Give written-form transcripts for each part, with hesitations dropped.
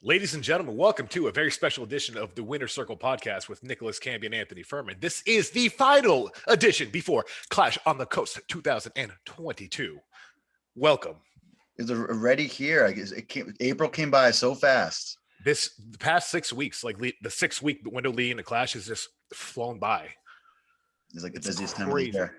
Ladies and gentlemen, welcome to a very special edition of the Winner Circle podcast with Nicholas Camby and Anthony Furman. This is the final edition before Clash on the Coast 2022. Welcome. It's already here. I guess April came by so fast. The past 6 weeks, like the 6 week window leading the Clash, has just flown by. It's like the busiest time of the year.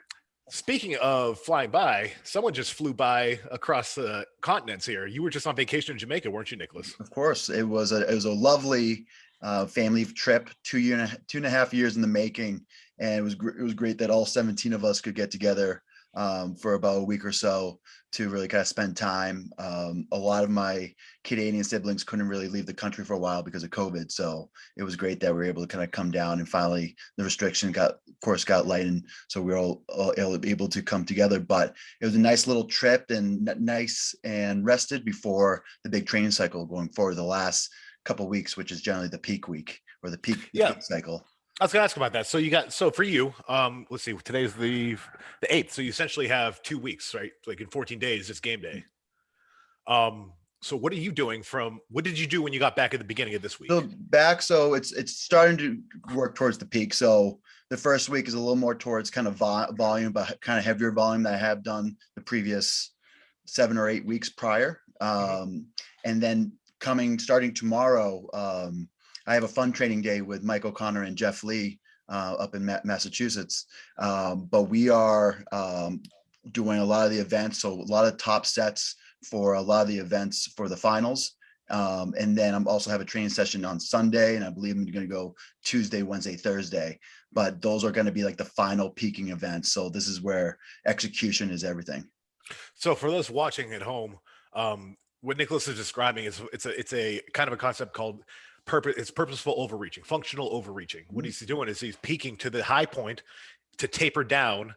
Speaking of flying by, someone just flew by across the continents here. You were just on vacation in Jamaica, weren't you, Nicholas? Of course, it was a lovely family trip. 2.5 years in the making, and it was great that all 17 of us could get together for about a week or so to really kind of spend time. A lot of my Canadian siblings couldn't really leave the country for a while because of COVID. So it was great that we were able to kind of come down, and finally the restriction got lightened. So we were all able to come together, but it was a nice little trip and nice and rested before the big training cycle going forward the last couple of weeks, which is generally the peak week or the peak cycle. I was gonna ask about that. So for you, let's see, today's the 8th. So you essentially have 2 weeks, right? Like in 14 days, it's game day. So what are you doing what did you do when you got back at the beginning of this week? So it's starting to work towards the peak. So the first week is a little more towards kind of volume, but kind of heavier volume that I have done the previous 7 or 8 weeks prior. And then starting tomorrow, I have a fun training day with Mike O'Connor and Jeff Lee up in Massachusetts. But we are doing a lot of the events. So a lot of top sets for a lot of the events for the finals. And then I'm also have a training session on Sunday, and I believe I'm going to go Tuesday, Wednesday, Thursday. But those are going to be like the final peaking events. So this is where execution is everything. So for those watching at home, what Nicholas is describing is it's a kind of a concept called purposeful overreaching, functional overreaching. What he's doing is he's peaking to the high point to taper down.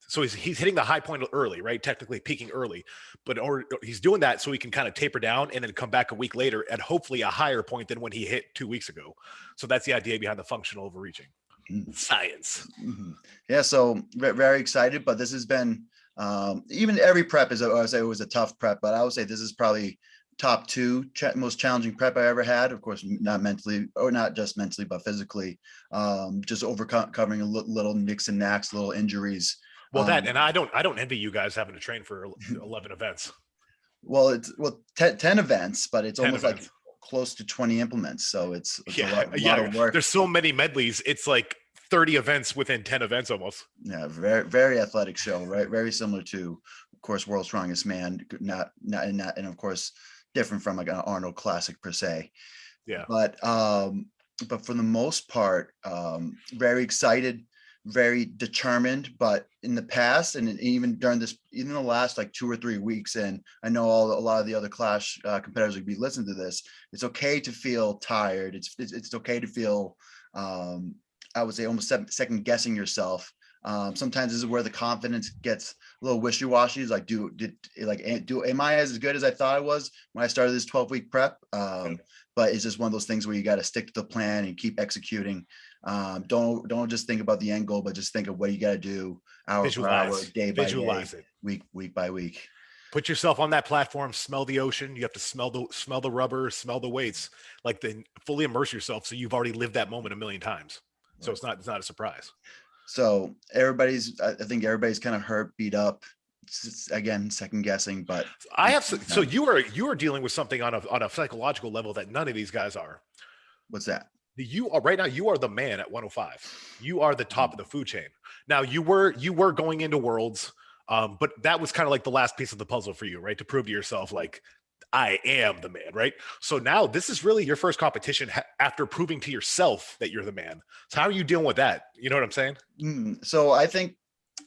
So he's hitting the high point early, right? Technically peaking early, but he's doing that so he can kind of taper down and then come back a week later at hopefully a higher point than when he hit 2 weeks ago. So that's the idea behind the functional overreaching. Science. Yeah. So very excited, but this has been, even every prep I would say it was a tough prep, but I would say this is probably top 2 most challenging prep I ever had. Of course, not mentally, or not just mentally, but physically, just covering a little nicks and knacks, little injuries. Well, and I don't envy you guys having to train for 11 events. Well, 10 events, but it's almost events. like close to 20 implements. So it's a lot of work. There's so many medleys. It's like 30 events within 10 events almost. Yeah, very, very athletic show, right? Very similar to, of course, World's Strongest Man, and of course, different from like an Arnold Classic per se. Yeah. But for the most part, very excited, very determined. But in the past, and even during even the last like 2 or 3 weeks, and I know a lot of the other Clash competitors would be listening to this. It's okay to feel tired. It's okay to feel, I would say, almost second guessing yourself. Sometimes this is where the confidence gets a little wishy-washy. It's like, am I as good as I thought I was when I started this 12-week prep? But it's just one of those things where you got to stick to the plan and keep executing. Don't just think about the end goal, but just think of what you got to do hour per hour, day by day, week by week. Put yourself on that platform, smell the ocean. You have to smell the rubber, smell the weights, then fully immerse yourself. So you've already lived that moment a million times. So it's not a surprise. So I think everybody's kind of hurt, beat up. Again, second guessing, but so you are dealing with something on a psychological level that none of these guys are. What's that? You are the man at 105. You are the top of the food chain. Now you were going into Worlds, but that was kind of like the last piece of the puzzle for you, right? To prove to yourself, like, I am the man, right? So now this is really your first competition after proving to yourself that you're the man. So how are you dealing with that? You know what I'm saying? So I think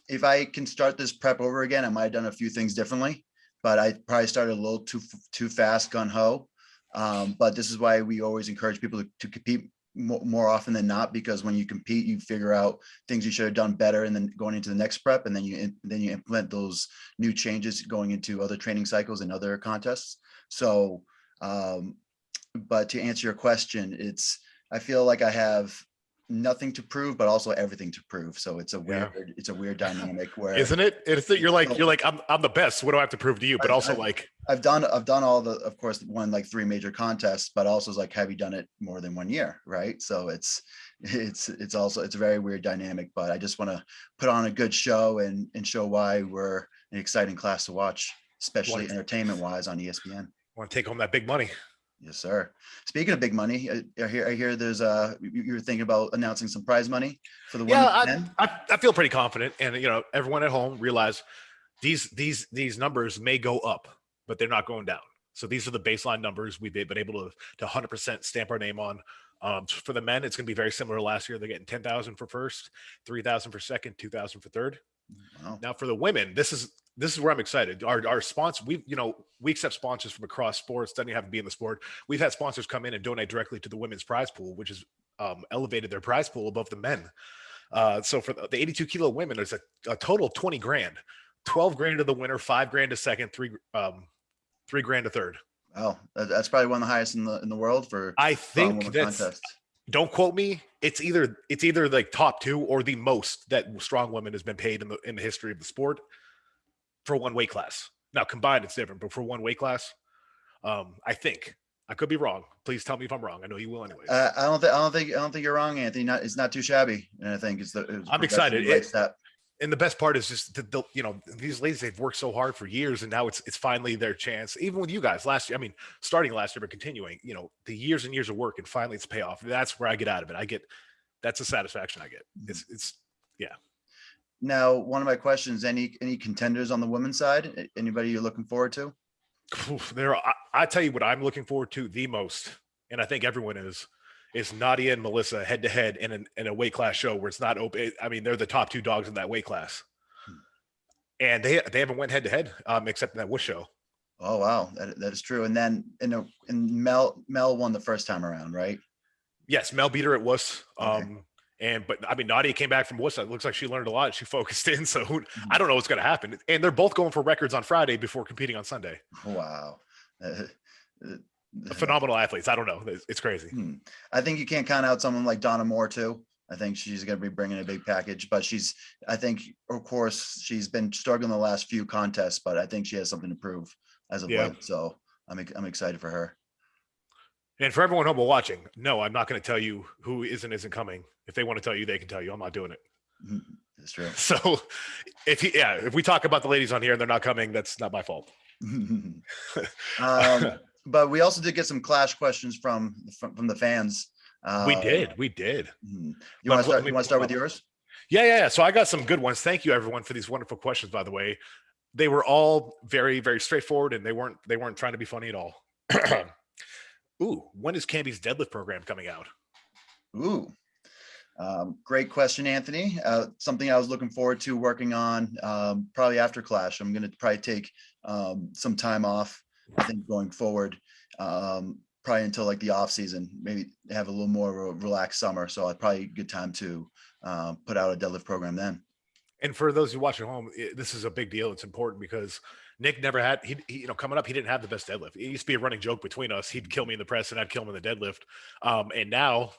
if I can start this prep over again, I might have done a few things differently, but I probably started a little too fast, gun ho. But this is why we always encourage people to compete more often than not, because when you compete, you figure out things you should have done better, and then going into the next prep, and then you implement those new changes going into other training cycles and other contests. So, but to answer your question, I feel like I have nothing to prove, but also everything to prove. So it's a Yeah. weird dynamic where Isn't it? It's that you're like, I'm the best. What do I have to prove to you? But also like, I've done all the, of course, won like 3 major contests, but also it's like, have you done it more than 1 year? Right. So it's also, it's a very weird dynamic, but I just want to put on a good show and show why we're an exciting class to watch, especially entertainment wise on ESPN. want to take home that big money. Yes, sir. Speaking of big money, I hear there's you were thinking about announcing some prize money for the women. Yeah, I feel pretty confident, and everyone at home realize these numbers may go up, but they're not going down. So these are the baseline numbers we've been able to 100% stamp our name on. For the men, it's going to be very similar to last year. They're getting 10,000 for first, 3,000 for second, 2,000 for third. Wow. Now for the women, this is where I'm excited. Our sponsor, we accept sponsors from across sports. Doesn't even have to be in the sport. We've had sponsors come in and donate directly to the women's prize pool, which has elevated their prize pool above the men. So for the 82 kilo women, there's a total of 20 grand, 12 grand to the winner, 5 grand to second, 3 grand to third. Wow, that's probably one of the highest in the world for I think that's contests. Don't quote me. It's either like top 2 or the most that strong women has been paid in the history of the sport for one weight class. Now combined, it's different, but for one weight class, I think I could be wrong. Please tell me if I'm wrong. I know you will anyways. I don't think you're wrong, Anthony. It's not too shabby, and I think I'm excited. Right step. And the best part is just these ladies, they've worked so hard for years, and now it's finally their chance. Even with you guys last year, I mean, starting last year, but continuing, the years and years of work, and finally it's payoff. That's where I get out of it. That's the satisfaction I get. It's yeah. Now, one of my questions: any contenders on the women's side? Anybody you're looking forward to? I tell you what I'm looking forward to the most, and I think everyone is Nadia and Melissa head to head in a weight class show where it's not open. I mean, they're the top 2 dogs in that weight class, and they haven't went head to head except in that Wush show. Oh wow, that is true. And then Mel won the first time around, right? Yes, Mel beat her at Wush. Okay. But I mean, Nadia came back from Wush. It looks like she learned a lot. She focused in. So I don't know what's going to happen. And they're both going for records on Friday before competing on Sunday. Wow. Phenomenal athletes. I don't know. It's crazy. I think you can't count out someone like Donna Moore too. I think she's going to be bringing a big package, but I think, of course, she's been struggling the last few contests, but I think she has something to prove as of late. So I'm excited for her. And for everyone home watching, no, I'm not going to tell you who isn't coming. If they want to tell you, they can tell you. I'm not doing it. That's true. So if we talk about the ladies on here and they're not coming, that's not my fault. But we also did get some clash questions from the fans. We did. You want to start with yours? Yeah. So I got some good ones. Thank you, everyone, for these wonderful questions. By the way, they were all very, very straightforward, and they weren't trying to be funny at all. Ooh, when is Camby's deadlift program coming out? Ooh, great question, Anthony. Something I was looking forward to working on probably after Clash. I'm going to probably take some time off, I think, going forward, probably until like the off season, maybe have a little more of a relaxed summer. So I'd probably a good time to put out a deadlift program then. And for those who watch at home, this is a big deal. It's important because Nick never had, he coming up, he didn't have the best deadlift. It used to be a running joke between us. He'd kill me in the press and I'd kill him in the deadlift. And now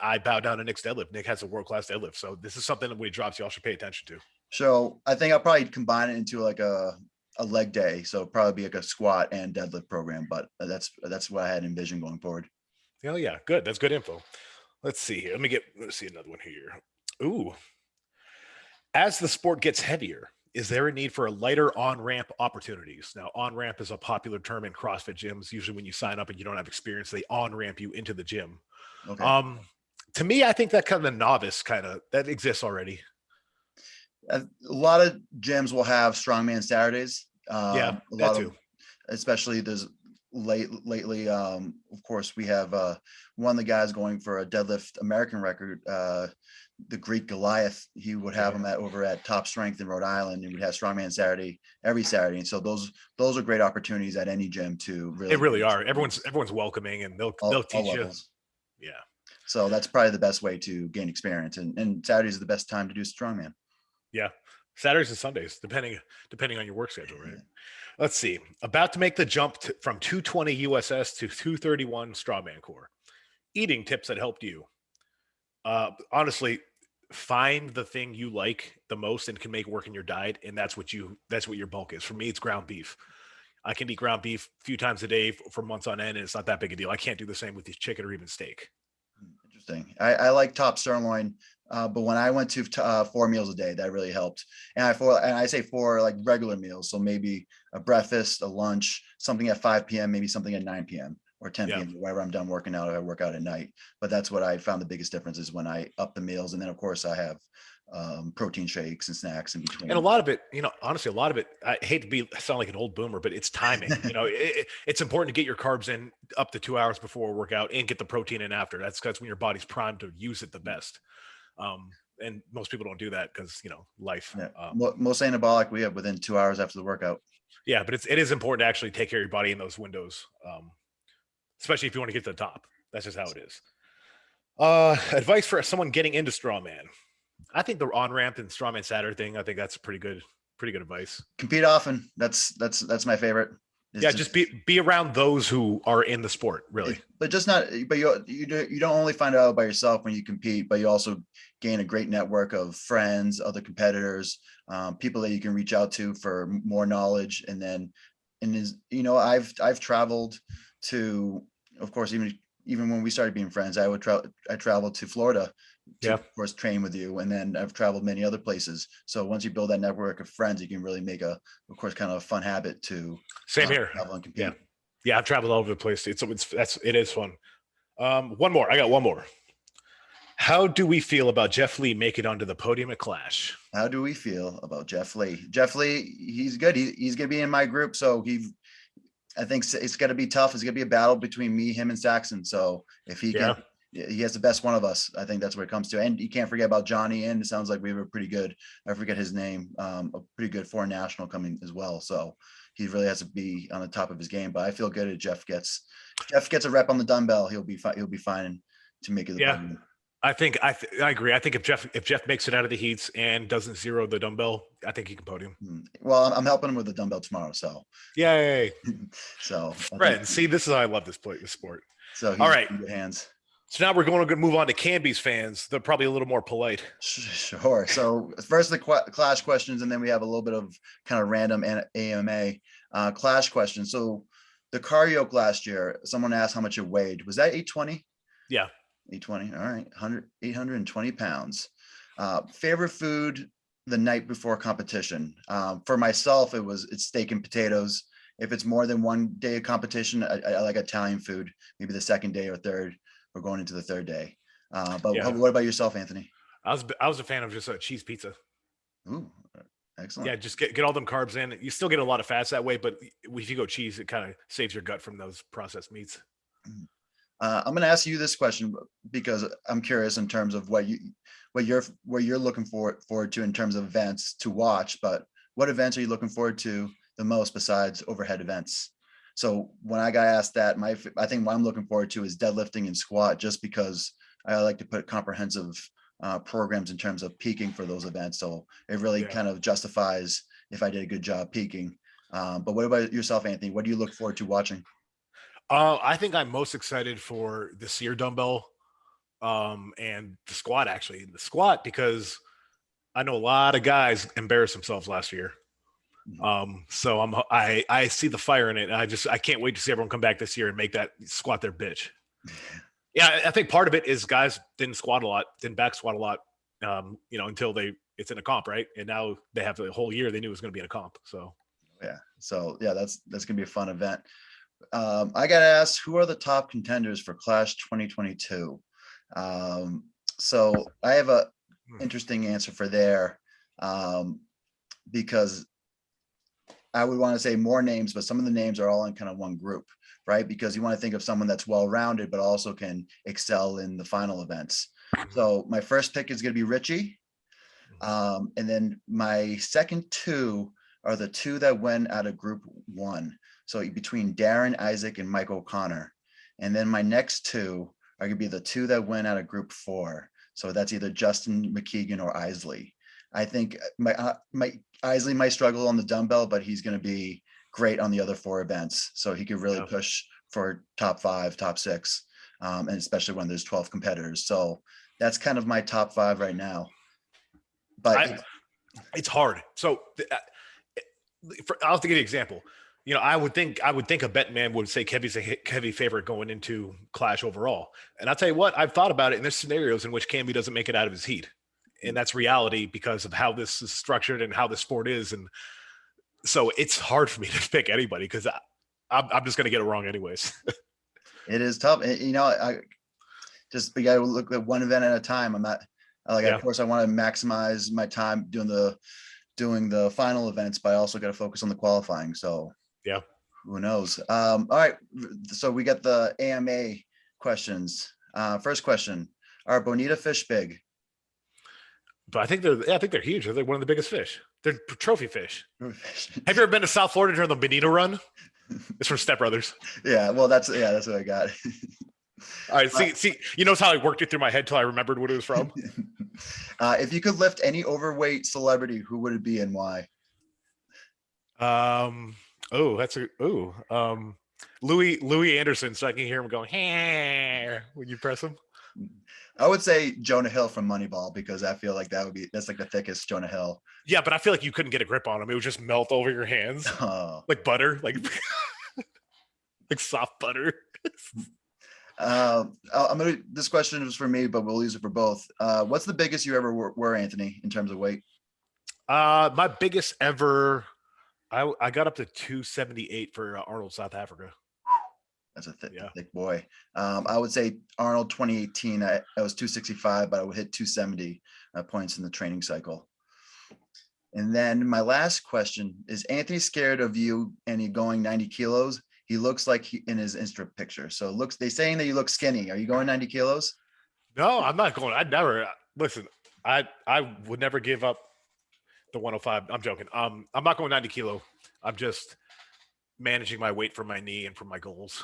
I bow down to Nick's deadlift. Nick has a world-class deadlift. So this is something that when he drops, y'all should pay attention to. So I think I'll probably combine it into like a leg day. So probably be like a squat and deadlift program, but that's what I had envisioned going forward. Oh yeah. Good. That's good info. Let's see here. Let's see another one here. Ooh. As the sport gets heavier, is there a need for a lighter on-ramp opportunities? Now, on-ramp is a popular term in CrossFit gyms. Usually when you sign up and you don't have experience, they on-ramp you into the gym. Okay. To me, I think that kind of novice that exists already. A lot of gyms will have strongman Saturdays. Yeah, that too. Especially there's lately, of course, we have one of the guys going for a deadlift American record, the Greek Goliath. He would have him over at Top Strength in Rhode Island. He would have Strongman Saturday every Saturday, and so those are great opportunities at any gym to really. They really are. Everyone's welcoming, and they'll teach you. Yeah. So that's probably the best way to gain experience, and Saturdays is the best time to do strongman. Yeah, Saturdays and Sundays, depending on your work schedule, right? Yeah. Let's see. About to make the jump from 220 USS to 231 Strongman Core. Eating tips that helped you. Honestly, find the thing you like the most and can make work in your diet, and that's what your bulk is. For me, it's ground beef. I can eat ground beef a few times a day for months on end, and it's not that big a deal. I can't do the same with these chicken or even steak. Interesting. I like top sirloin, but when I went to 4 meals a day, that really helped. And I say four like regular meals, so maybe a breakfast, a lunch, something at 5 p.m., maybe something at 9 p.m. or 10 Yeah. p.m. Whenever I'm done working out, I work out at night. But that's what I found the biggest difference is when I up the meals, and then of course I have protein shakes and snacks in And a between. lot of it, honestly, a lot of it, I hate to sound like an old boomer, but it's timing. It's important to get your carbs in up to 2 hours before a workout and get the protein in after. That's when your body's primed to use it the best. And most people don't do that because, life. Yeah, most anabolic we have within 2 hours after the workout. Yeah, but it is important to actually take care of your body in those windows, especially if you want to get to the top. That's just how it is. Advice for someone getting into strongman. I think the on ramp and strongman Saturday thing. I think that's pretty good advice. Compete often. That's my favorite. Yeah, just be around those who are in the sport, really. But just not. But you don't only find out by yourself when you compete, but you also gain a great network of friends, other competitors, people that you can reach out to for more knowledge. And then, I've traveled to, of course, even when we started being friends, I traveled to Florida to, of course, train with you, and then I've traveled many other places. So once you build that network of friends, you can really make of course, kind of a fun habit to same here. travel and compete. Yeah, I've traveled all over the place. It is fun. One more. I got one more. How do we feel about Jeff Lee making it onto the podium at Clash? How do we feel about Jeff Lee? Jeff Lee, he's good. He's going to be in my group, so I think it's going to be tough. It's going to be a battle between me, him, and Saxon. So if he has the best one of us. I think that's what it comes to. And you can't forget about Johnny. And it sounds like we have a pretty good, I forget his name, a pretty good foreign national coming as well. So he really has to be on the top of his game. But I feel good if Jeff gets a rep on the dumbbell, he'll be fine to make it. Podium. I agree. I think if Jeff makes it out of the heats and doesn't zero the dumbbell, I think he can podium. Well, I'm helping him with the dumbbell tomorrow. So yay. So Fred, see, this is how I love this sport. So all right, in good hands. So now we're going to move on to Canby's fans. They're probably a little more polite. Sure. So first the Clash questions, and then we have a little bit of kind of random AMA Clash questions. So the car yoke last year, someone asked how much it weighed. Was that 820? Yeah. 820. All right. 820 pounds. Favorite food the night before competition. For myself, it's steak and potatoes. If it's more than one day of competition, I like Italian food, maybe the second day or third. We're going into the third day. What about yourself, Anthony? I was a fan of just a cheese pizza. Ooh, excellent. Yeah, just get all them carbs in. You still get a lot of fats that way, but if you go cheese, it kind of saves your gut from those processed meats. I'm going to ask you this question because I'm curious in terms of what you're looking forward to in terms of events to watch. But what events are you looking forward to the most besides overhead events? So when I got asked that, I think what I'm looking forward to is deadlifting and squat, just because I like to put comprehensive programs in terms of peaking for those events. So it really kind of justifies if I did a good job peaking. But what about yourself, Anthony? What do you look forward to watching? I think I'm most excited for the sear dumbbell and the squat, actually. The squat, because I know a lot of guys embarrassed themselves last year. So I see the fire in it. And I can't wait to see everyone come back this year and make that squat their bitch. Yeah, I think part of it is guys didn't back squat a lot, until it's in a comp, right? And now they have the whole year they knew it was going to be in a comp. So that's gonna be a fun event. I got asked, who are the top contenders for Clash 2022? So I have a interesting answer for there, because I would want to say more names, but some of the names are all in kind of one group, right? Because you want to think of someone that's well-rounded, but also can excel in the final events. So my first pick is going to be Richie. And then my second two are the two that went out of group one. So between Darren, Isaac, and Mike O'Connor. And then my next two are going to be the two that went out of group four. So that's either Justin McKeegan or Isley. I think my Isley might struggle on the dumbbell, but he's going to be great on the other four events. So he could really push for top 5, top 6, and especially when there's 12 competitors. So That's kind of my top 5 right now. But it's hard. So I'll have to give you an example. You know, I would think a bet man would say Kevy's a heavy favorite going into Clash overall. And I'll tell you what, I've thought about it, and there's scenarios in which Camby doesn't make it out of his heat. And that's reality because of how this is structured and how the sport is. And so it's hard for me to pick anybody because I'm just going to get it wrong anyways. it is tough. You know, we got to look at one event at a time. I'm not like, of course, I want to maximize my time doing the final events, but I also got to focus on the qualifying. So yeah, who knows? All right. So we got the AMA questions. First question: are bonita fish big? But I think they're huge. They're one of the biggest fish. They're trophy fish. Have you ever been to South Florida during the bonita run? It's from Step Brothers. Yeah, well, that's what I got. All right, see, you notice how I worked it through my head till I remembered what it was from. If you could lift any overweight celebrity, who would it be and why? Louis Anderson, so I can hear him going, hey, when you press him. I would say Jonah Hill from Moneyball because I feel like that's like the thickest Jonah Hill. Yeah, but I feel like you couldn't get a grip on him. It would just melt over your hands like butter, like soft butter. This question is for me, but we'll use it for both. What's the biggest you ever were, Anthony, in terms of weight? My biggest ever, I got up to 278 for Arnold, South Africa. That's a thick boy. I would say Arnold 2018. I was 265, but I would hit 270 points in the training cycle. And then my last question is: Anthony scared of you and he going 90 kilos? He looks like in his Insta picture. So they're saying that you look skinny. Are you going 90 kilos? No, I'm not going. I'd never listen. I would never give up the 105. I'm joking. I'm not going 90 kilo. I'm just managing my weight for my knee and for my goals.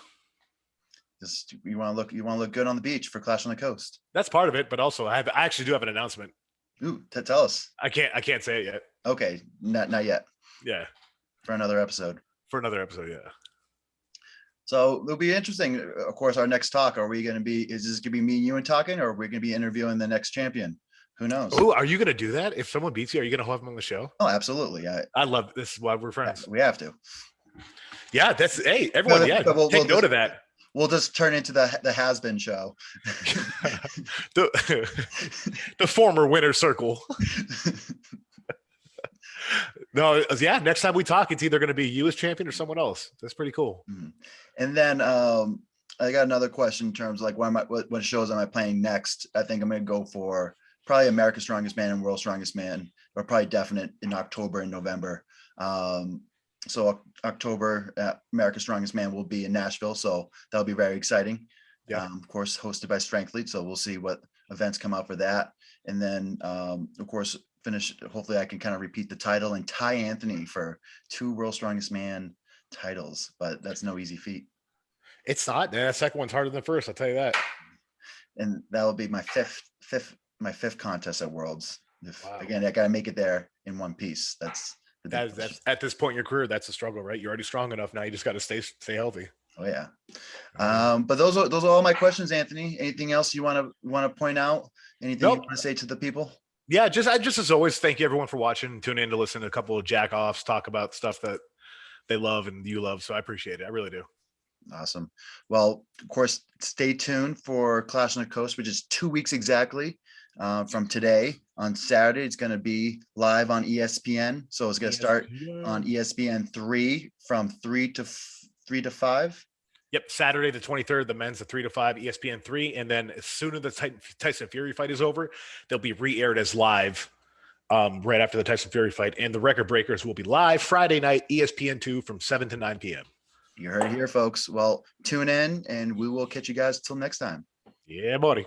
Just you want to look good on the beach for Clash on the Coast. That's part of it, but also I actually do have an announcement. Ooh, tell us. I can't say it yet. Okay, not yet. Yeah, for another episode. Yeah. So it'll be interesting. Of course, our next talk. Is this going to be me and you and talking, or are we going to be interviewing the next champion? Who knows? Oh, are you going to do that? If someone beats you, are you going to have them on the show? Oh, absolutely. I love this. Is why we're friends. We have to. Yeah, everyone. Take note of that. We'll just turn into the has-been show. the former winner circle. No, yeah. Next time we talk, it's either going to be you as champion or someone else. That's pretty cool. Mm-hmm. And then I got another question in terms of like what shows am I playing next? I think I'm going to go for probably America's Strongest Man and World's Strongest Man, or probably definite in October and November. So October, America's Strongest Man will be in Nashville. So that'll be very exciting. Yeah. Of course, hosted by Strength Lead. So we'll see what events come out for that. And then, of course, hopefully I can kind of repeat the title and tie Anthony for 2 World's Strongest Man titles, but that's no easy feat. It's not. The second one's harder than the first, I'll tell you that. And that'll be my fifth contest at Worlds. Again, I got to make it there in one piece. That's at this point in your career, that's a struggle, right? You're already strong enough. Now you just got to stay healthy. Oh yeah. But those are all my questions, Anthony. Anything else you want to point out? Anything you want to say to the people? Yeah, just as always, thank you everyone for watching, tuning in to listen to a couple of jack-offs talk about stuff that they love and you love. So I appreciate it. I really do. Awesome. Well, of course, stay tuned for Clash on the Coast, which is 2 weeks exactly from today. On Saturday, it's going to be live on ESPN. So it's going to start on ESPN 3 from 3 to 5. Yep, Saturday the 23rd, the men's the 3 to 5, ESPN 3, and then as soon as the Tyson Fury fight is over, they'll be re-aired as live right after the Tyson Fury fight, and the Record Breakers will be live Friday night, ESPN 2 from 7 to 9 p.m. You heard it here, folks. Well, tune in, and we will catch you guys till next time. Yeah, buddy.